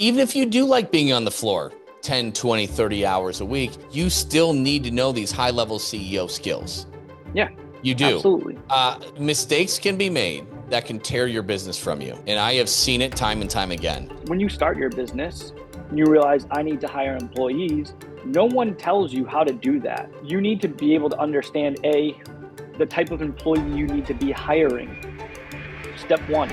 Even if you do like being on the floor 10, 20, 30 hours a week, you still need to know these high-level CEO skills. Yeah, you do. Absolutely. Mistakes can be made that can tear your business from you. And I have seen it time and time again. When you start your business, you realize I need to hire employees. No one tells you how to do that. You need to be able to understand, the type of employee you need to be hiring. Step one.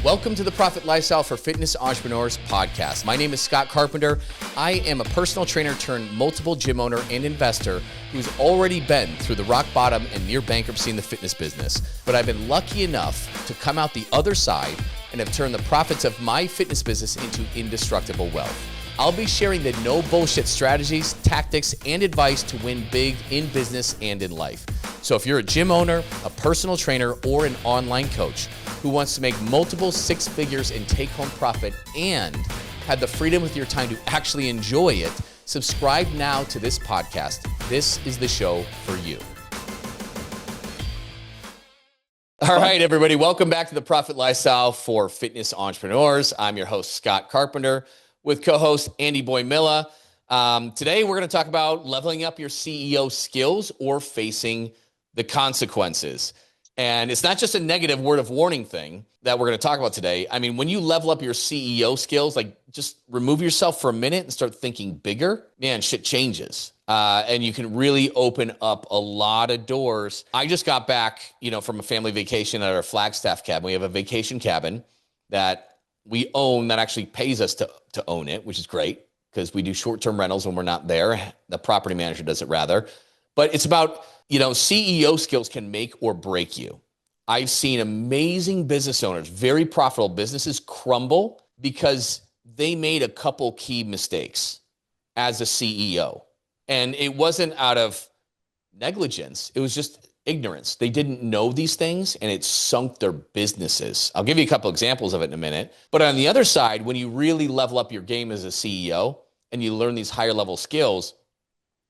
Welcome to the Profit Lifestyle for Fitness Entrepreneurs podcast. My name is Scott Carpenter. I am a personal trainer turned multiple gym owner and investor who's already been through the rock bottom and near bankruptcy in the fitness business. But I've been lucky enough to come out the other side and have turned the profits of my fitness business into indestructible wealth. I'll be sharing the no bullshit strategies, tactics, and advice to win big in business and in life. So if you're a gym owner, a personal trainer, or an online coach who wants to make multiple six figures in take-home profit and have the freedom with your time to actually enjoy it, subscribe now to this podcast. This is the show for you. All right, everybody, welcome back to the Profit Lifestyle for Fitness Entrepreneurs. I'm your host, Scott Carpenter, with co-host Andy Boimila. Today, we're going to talk about leveling up your CEO skills or facing the consequences. And it's not just a negative word of warning thing that we're going to talk about today. I mean, when you level up your CEO skills, like just remove yourself for a minute and start thinking bigger, man, shit changes. And you can really open up a lot of doors. I just got back, from a family vacation at our Flagstaff cabin. We have a vacation cabin that we own that actually pays us to own it, which is great because we do short-term rentals when we're not there. The property manager does it rather. But it's about, CEO skills can make or break you. I've seen amazing business owners, very profitable businesses crumble because they made a couple key mistakes as a CEO. And it wasn't out of negligence. It was just ignorance. They didn't know these things and it sunk their businesses. I'll give you a couple examples of it in a minute. But on the other side, when you really level up your game as a CEO and you learn these higher level skills,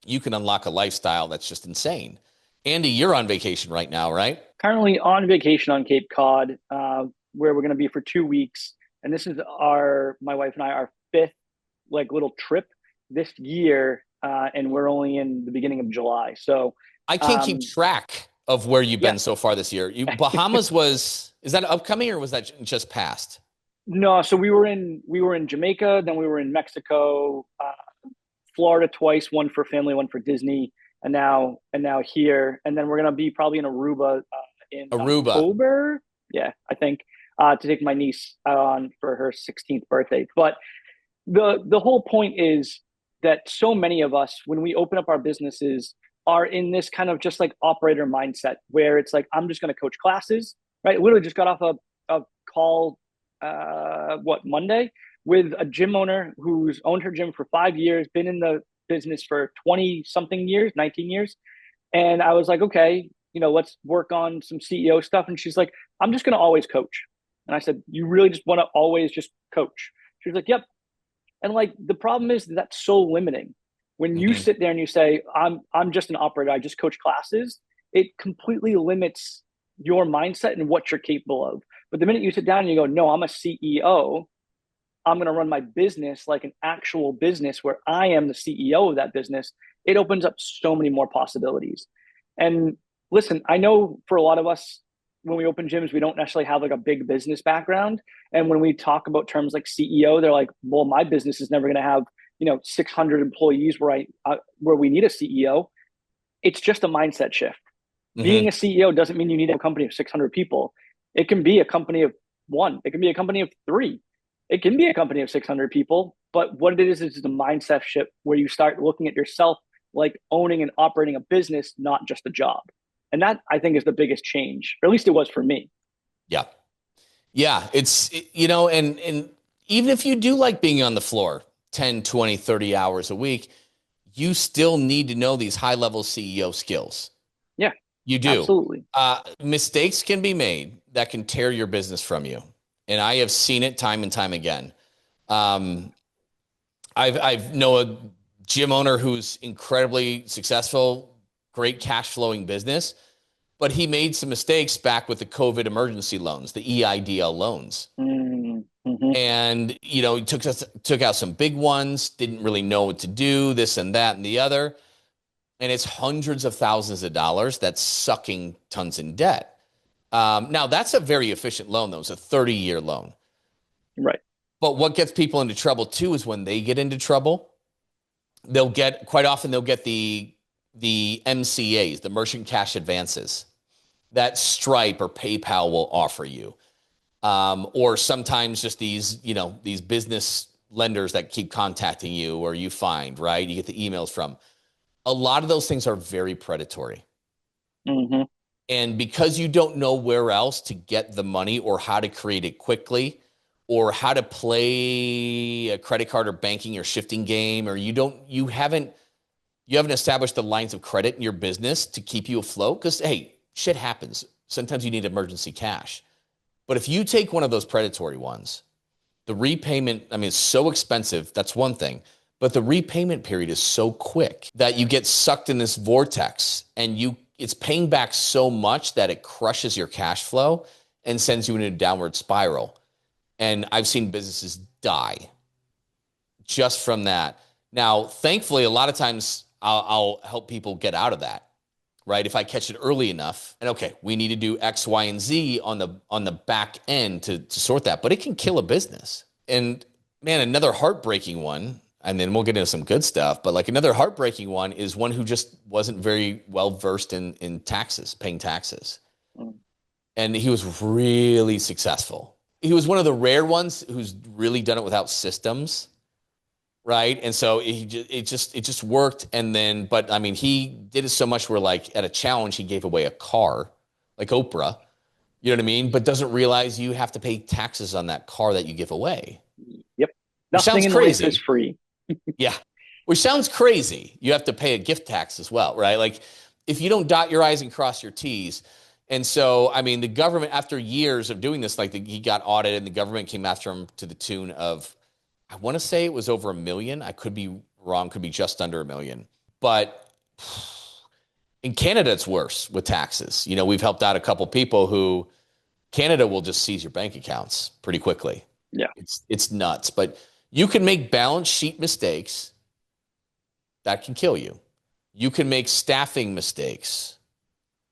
you can unlock a lifestyle that's just insane. Andy, you're on vacation right now, right? Currently on vacation on Cape Cod, where we're going to be for 2 weeks. And this is my wife and I, our fifth little trip this year. And we're only in the beginning of July. So I can't keep track of where you've been so far this year. Bahamas is that upcoming or was that just past? No, so we were in Jamaica, then we were in Mexico, Florida twice, one for family, one for Disney, and now here, and then we're gonna be probably in Aruba in October. Yeah, I think to take my niece on for her 16th birthday. But the whole point is that so many of us, when we open up our businesses, are in this kind of just like operator mindset where it's like, I'm just going to coach classes, right? Literally just got off a call, Monday with a gym owner who's owned her gym for 5 years, been in the business for 20 something years, 19 years. And I was like, okay, let's work on some CEO stuff. And she's like, I'm just going to always coach. And I said, you really just want to always just coach? She's like, yep. And the problem is that's so limiting. When you sit there and you say, I'm just an operator, I just coach classes, it completely limits your mindset and what you're capable of. But the minute you sit down and you go, no, I'm a CEO, I'm going to run my business like an actual business where I am the CEO of that business, it opens up so many more possibilities. And listen, I know for a lot of us, when we open gyms, we don't necessarily have a big business background. And when we talk about terms like CEO, they're like, well, my business is never going to have 600 employees where we need a CEO. It's just a mindset shift. Being a CEO doesn't mean you need a company of 600 people. It can be a company of one. It can be a company of three. It can be a company of 600 people. But what it is a mindset shift where you start looking at yourself like owning and operating a business, not just a job. And that, I think, is the biggest change, or at least it was for me. Yeah. Yeah. And even if you do like being on the floor 10, 20, 30 hours a week, you still need to know these high-level CEO skills. Yeah, you do. Absolutely. Mistakes can be made that can tear your business from you. And I have seen it time and time again. I've know a gym owner who's incredibly successful, great cash flowing business, but he made some mistakes back with the COVID emergency loans, the EIDL loans. Mm-hmm. And, he took out some big ones, didn't really know what to do, this and that and the other. And it's hundreds of thousands of dollars that's sucking tons in debt. Now, that's a very efficient loan, though. It's a 30-year loan. Right. But what gets people into trouble, too, is when they get into trouble, quite often they'll get the MCAs, the merchant cash advances, that Stripe or PayPal will offer you. Or sometimes just these business lenders that keep contacting you, or you find, right? You get the emails from. A lot of those things are very predatory. Mm-hmm. And because you don't know where else to get the money or how to create it quickly or how to play a credit card or banking or shifting game, or you haven't established the lines of credit in your business to keep you afloat, because, hey, shit happens. Sometimes you need emergency cash. But if you take one of those predatory ones, the repayment, it's so expensive. That's one thing. But the repayment period is so quick that you get sucked in this vortex, and it's paying back so much that it crushes your cash flow and sends you in a downward spiral. And I've seen businesses die just from that. Now, thankfully, a lot of times I'll help people get out of that, right? If I catch it early enough, and okay, we need to do X, Y, and Z on the back end to sort that, but it can kill a business. And man, another heartbreaking one, and then we'll get into some good stuff, but like another heartbreaking one is one who just wasn't very well versed in taxes, paying taxes. And he was really successful. He was one of the rare ones who's really done it without systems. Right. And so it just worked. And then, but he did it so much where, like, at a challenge, he gave away a car, like Oprah, you know what I mean? But doesn't realize you have to pay taxes on that car that you give away. Yep. Which Nothing sounds in crazy. life is free. Yeah. Which sounds crazy. You have to pay a gift tax as well, right? Like, if you don't dot your I's and cross your T's. And so, the government, after years of doing this, he got audited, and the government came after him to the tune of, I want to say it was over $1 million. I could be wrong, could be just under $1 million. But in Canada, it's worse with taxes. We've helped out a couple people who Canada will just seize your bank accounts pretty quickly. Yeah. It's nuts. But you can make balance sheet mistakes that can kill you. You can make staffing mistakes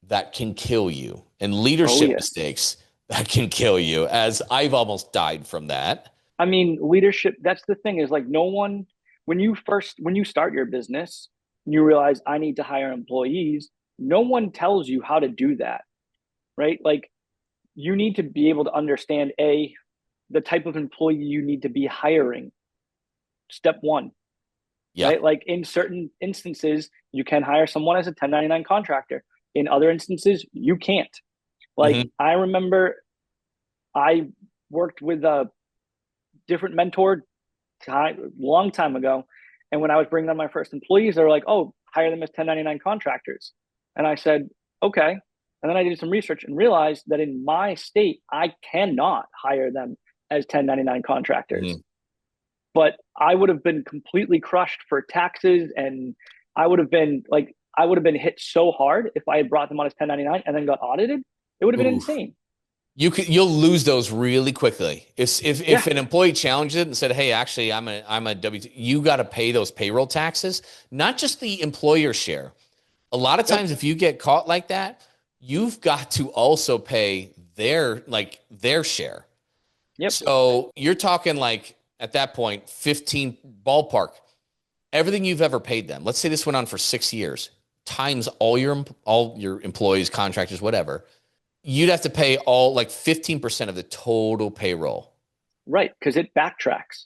that can kill you, and leadership mistakes that can kill you, as I've almost died from that. Leadership, that's the thing, is like, no one, when you start your business, you realize I need to hire employees. No one tells you how to do that, right? Like, you need to be able to understand the type of employee you need to be hiring. Step one, right? Like, in certain instances, you can hire someone as a 1099 contractor. In other instances, you can't. Like, I remember I worked with a different mentor long time ago. And when I was bringing on my first employees, they were like, oh, hire them as 1099 contractors. And I said, okay. And then I did some research and realized that in my state, I cannot hire them as 1099 contractors. But I would have been completely crushed for taxes. And I would have been hit so hard if I had brought them on as 1099 and then got audited. It would have been insane. You'll lose those really quickly. If an employee challenged it and said, "Hey, actually, I'm a W-2," you got to pay those payroll taxes, not just the employer share. A lot of times, if you get caught like that, you've got to also pay their share. Yep. So you're talking, like, at that point, 15 ballpark, everything you've ever paid them. Let's say this went on for 6 years, times all your employees, contractors, whatever. You'd have to pay all, like, 15% of the total payroll. Right, because it backtracks.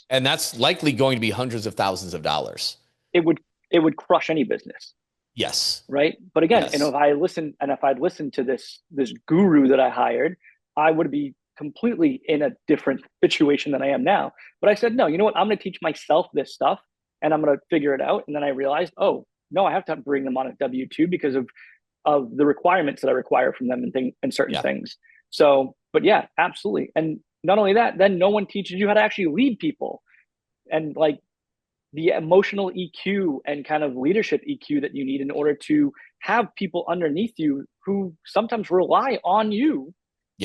And that's likely going to be hundreds of thousands of dollars. It would crush any business. Yes. Right. But again, if I'd listened to this guru that I hired, I would be completely in a different situation than I am now. But I said, no, you know what? I'm going to teach myself this stuff and I'm going to figure it out. And then I realized, oh, no, I have to bring them on a W-2 because of the requirements that I require from them and certain things. So, but yeah, absolutely. And not only that, then no one teaches you how to actually lead people, and like the emotional EQ and kind of leadership EQ that you need in order to have people underneath you who sometimes rely on you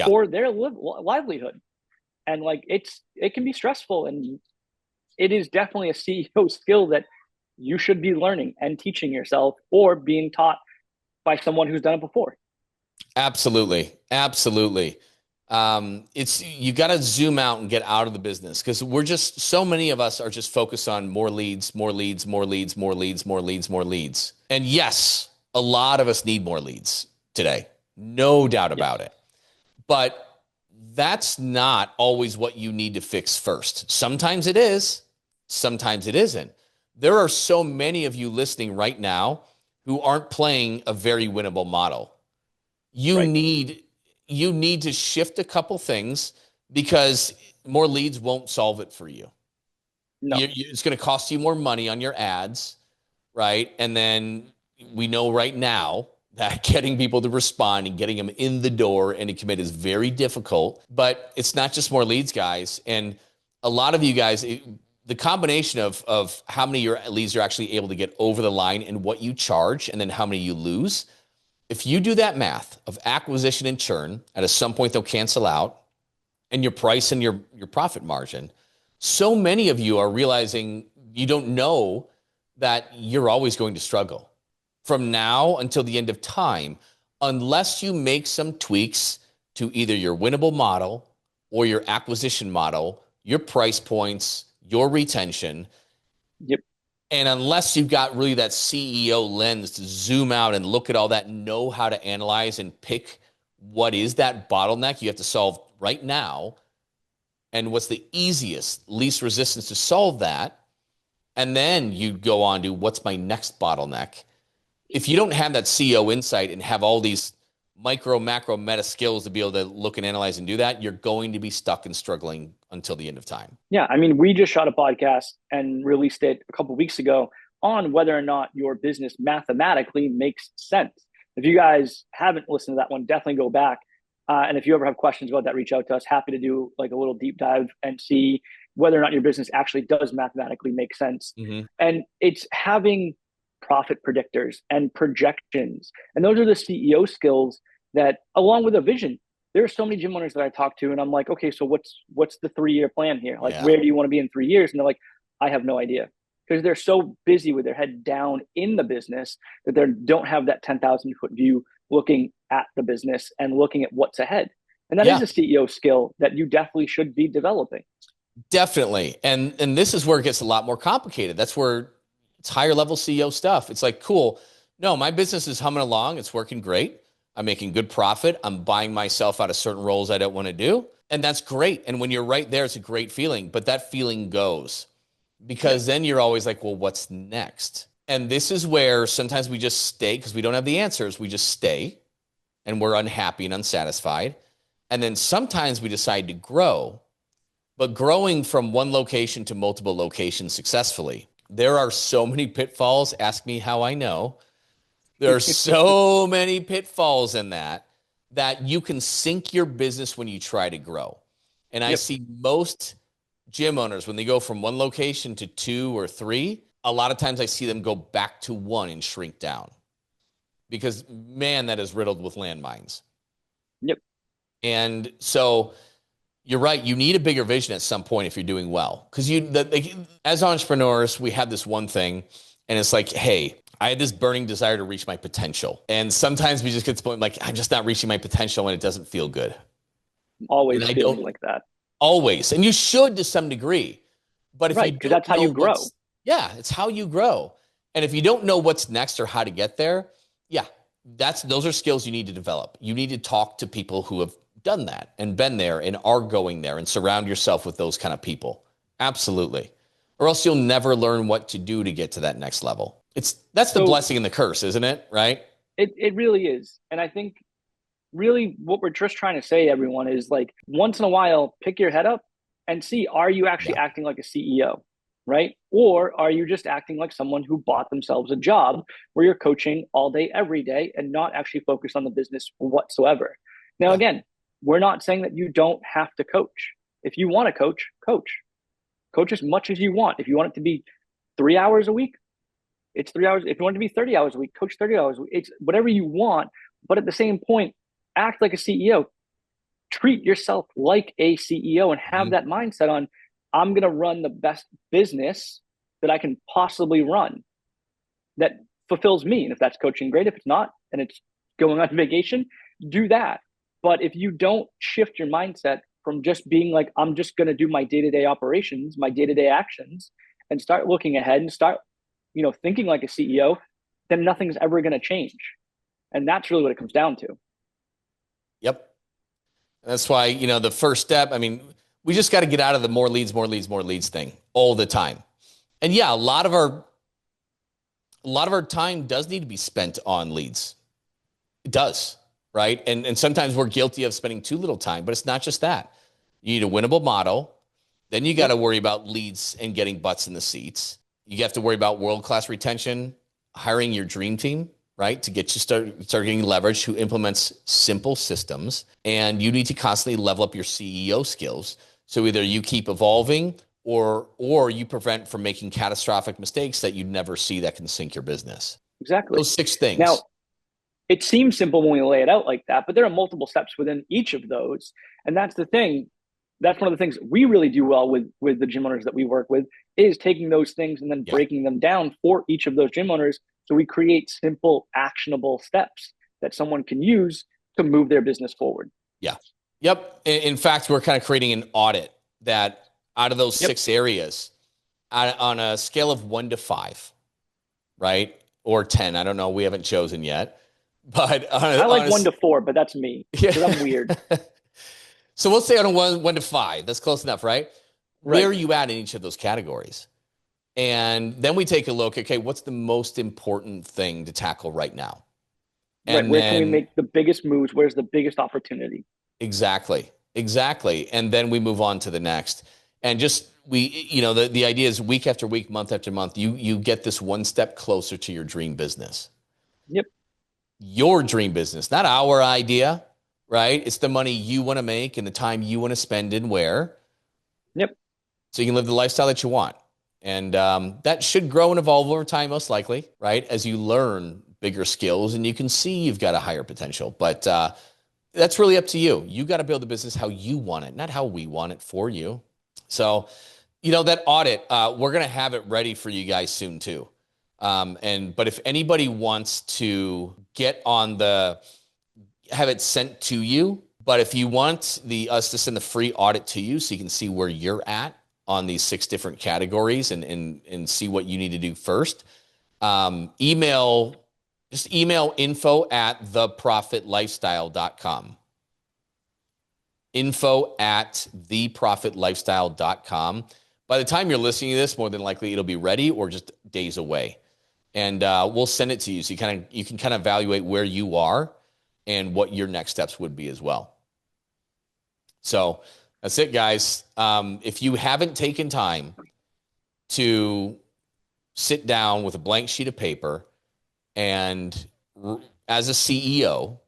for their livelihood. And like it can be stressful, and it is definitely a CEO skill that you should be learning and teaching yourself or being taught by someone who's done it before. Absolutely. Absolutely. It's you got to zoom out and get out of the business because we're just so many of us are just focused on more leads, more leads, more leads, more leads, more leads, more leads. And yes, a lot of us need more leads today. No doubt Yes. about it. But that's not always what you need to fix first. Sometimes it is, sometimes it isn't. There are so many of you listening right now who aren't playing a very winnable model. You Right. need you need to shift a couple things because more leads won't solve it for you. No. It's going to cost you more money on your ads, right? And then we know right now that getting people to respond and getting them in the door and to commit is very difficult. But it's not just more leads, guys. And a lot of you guys, the combination of how many your leads are actually able to get over the line and what you charge, and then how many you lose. If you do that math of acquisition and churn, at some point they'll cancel out, and your price and your profit margin, so many of you are realizing you don't know that you're always going to struggle from now until the end of time, unless you make some tweaks to either your winnable model or your acquisition model, your price points, your retention. Yep. And unless you've got really that CEO lens to zoom out and look at all that, know how to analyze and pick what is that bottleneck you have to solve right now, and what's the easiest, least resistance to solve that, and then you go on to what's my next bottleneck. If you don't have that CEO insight and have all these micro, macro, meta skills to be able to look and analyze and do that, you're going to be stuck and struggling until the end of time. Yeah, I mean, we just shot a podcast and released it a couple of weeks ago on whether or not your business mathematically makes sense. If you guys haven't listened to that one, definitely go back. And if you ever have questions about that, reach out to us. Happy to do like a little deep dive and see whether or not your business actually does mathematically make sense. Mm-hmm. And it's having profit predictors and projections. And those are the CEO skills that, along with a vision, there are so many gym owners that I talk to, and I'm like, okay, so what's the 3-year plan here? Like, where do you want to be in 3 years? And they're like, I have no idea, because they're so busy with their head down in the business that they don't have that 10,000-foot view looking at the business and looking at what's ahead. And that is a CEO skill that you definitely should be developing. Definitely. And this is where it gets a lot more complicated. That's where it's higher level CEO stuff. It's like, cool. No, my business is humming along. It's working great. I'm making good profit. I'm buying myself out of certain roles I don't want to do. And that's great. And when you're right there, it's a great feeling. But that feeling goes, because then you're always like, well, what's next? And this is where sometimes we just stay because we don't have the answers. We just stay and we're unhappy and unsatisfied. And then sometimes we decide to grow, but growing from one location to multiple locations successfully. There are so many pitfalls. Ask me how I know. There are so many pitfalls in that you can sink your business when you try to grow. And I see most gym owners, when they go from one location to 2 or 3, a lot of times I see them go back to 1 and shrink down, because, man, that is riddled with landmines. Yep. And so you're right. You need a bigger vision at some point if you're doing well. Because as entrepreneurs, we have this one thing, and it's like, hey, I had this burning desire to reach my potential. And sometimes we just get to the point like, I'm just not reaching my potential, and it doesn't feel good. Always feeling like that. Always. And you should to some degree. But if because that's how you grow. Yeah, it's how you grow. And if you don't know what's next or how to get there, those are skills you need to develop. You need to talk to people who have done that and been there and are going there, and surround yourself with those kind of people. Absolutely. Or else you'll never learn what to do to get to that next level. That's the blessing and the curse, isn't it? Right? It really is. And I think really what we're just trying to say, everyone, is like, once in a while, pick your head up and see, are you actually acting like a CEO, right? Or are you just acting like someone who bought themselves a job where you're coaching all day, every day, and not actually focused on the business whatsoever? Now, again, we're not saying that you don't have to coach. If you want to coach, coach as much as you want. If you want it to be 3 hours a week, it's 3 hours. If you want it to be 30 hours a week, coach 30 hours a week. It's whatever you want. But at the same point, act like a CEO. treat yourself like a CEO and have that mindset on, I'm going to run the best business that I can possibly run that fulfills me. And if that's coaching, great. If it's not, and it's going on vacation, do that. But if you don't shift your mindset from just being like, I'm just going to do my day-to-day operations, my day-to-day actions, and start looking ahead and start, thinking like a CEO, then nothing's ever going to change. And that's really what it comes down to. Yep. That's why, the first step, we just got to get out of the more leads thing all the time. And yeah, a lot of our time does need to be spent on leads. It does, right? And sometimes we're guilty of spending too little time, but it's not just that. You need a winnable model. Then you got to worry about leads and getting butts in the seats. You have to worry about world-class retention, hiring your dream team, right? To get you start getting leverage, who implements simple systems. And you need to constantly level up your CEO skills. So either you keep evolving or you prevent from making catastrophic mistakes that you'd never see that can sink your business. Exactly. Those 6 things. Now, it seems simple when we lay it out like that, but there are multiple steps within each of those. And that's the thing. That's one of the things we really do well with the gym owners that we work with, is taking those things and then breaking them down for each of those gym owners. So we create simple, actionable steps that someone can use to move their business forward. Yeah. Yep. In fact, we're kind of creating an audit that out of those 6 areas, on a scale of 1 to 5, right? Or 10. I don't know. We haven't chosen yet. But I like 1 to 4, but that's me, because I'm weird. So we'll say on a 1 to 5. That's close enough, right? Where are you at in each of those categories? And then we take a look, okay, what's the most important thing to tackle right now? And where can we make the biggest moves? Where's the biggest opportunity? Exactly. And then we move on to the next. And just, the idea is week after week, month after month, you get this one step closer to your dream business. Yep. Your dream business, not our idea, right? It's the money you want to make and the time you want to spend and where. Yep. So you can live the lifestyle that you want. And that should grow and evolve over time, most likely, right? As you learn bigger skills and you can see you've got a higher potential. But that's really up to you. You got to build the business how you want it, not how we want it for you. So, that audit, we're going to have it ready for you guys soon too. But if anybody wants to get on have it sent to you, but if you want us to send the free audit to you so you can see where you're at on these 6 different categories and see what you need to do first, email info@theprofitlifestyle.com. info@theprofitlifestyle.com. By the time you're listening to this, more than likely it'll be ready or just days away. And we'll send it to you so you can kind of evaluate where you are and what your next steps would be as well. So that's it, guys. If you haven't taken time to sit down with a blank sheet of paper and as a CEO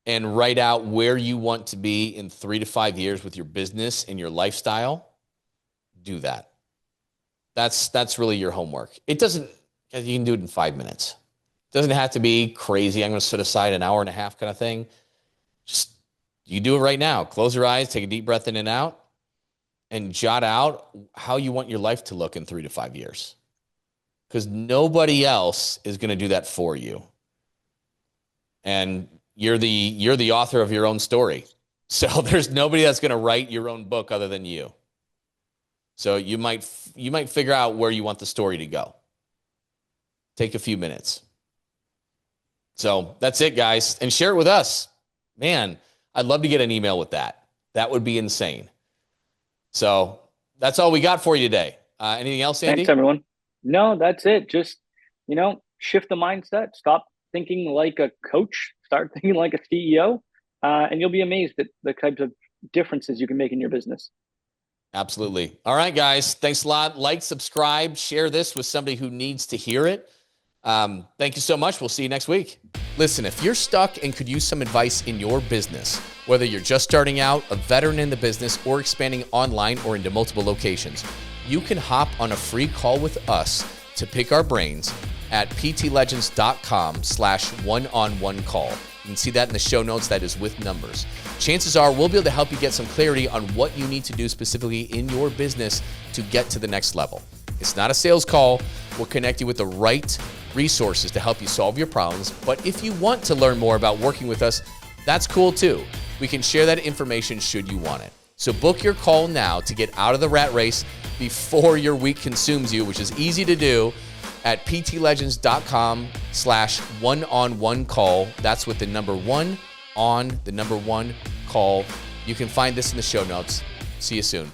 and write out where you want to be in 3 to 5 years with your business and your lifestyle, do that. That's really your homework. You can do it in 5 minutes. It doesn't have to be crazy. I'm going to set aside an hour and a half kind of thing. Just, you do it right now. Close your eyes, take a deep breath in and out, and jot out how you want your life to look in 3 to 5 years. Because nobody else is going to do that for you. And you're the author of your own story. So there's nobody that's going to write your own book other than you. So you might figure out where you want the story to go. Take a few minutes. So that's it, guys. And share it with us. Man, I'd love to get an email with that. That would be insane. So that's all we got for you today. Anything else, Andy? Thanks, everyone. No, that's it. Just, shift the mindset. Stop thinking like a coach. Start thinking like a CEO. And you'll be amazed at the types of differences you can make in your business. Absolutely. All right, guys. Thanks a lot. Like, subscribe, share this with somebody who needs to hear it. Thank you so much. We'll see you next week. Listen, if you're stuck and could use some advice in your business, whether you're just starting out, a veteran in the business, or expanding online or into multiple locations, you can hop on a free call with us to pick our brains at ptlegends.com/one-on-one call. You can see that in the show notes. That is with numbers. Chances are we'll be able to help you get some clarity on what you need to do specifically in your business to get to the next level. It's not a sales call. We'll connect you with the right resources to help you solve your problems. But if you want to learn more about working with us, that's cool too. We can share that information should you want it. So book your call now to get out of the rat race before your week consumes you, which is easy to do at ptlegends.com/one-on-one call. That's with the number 1 on the number 1 call. You can find this in the show notes. See you soon.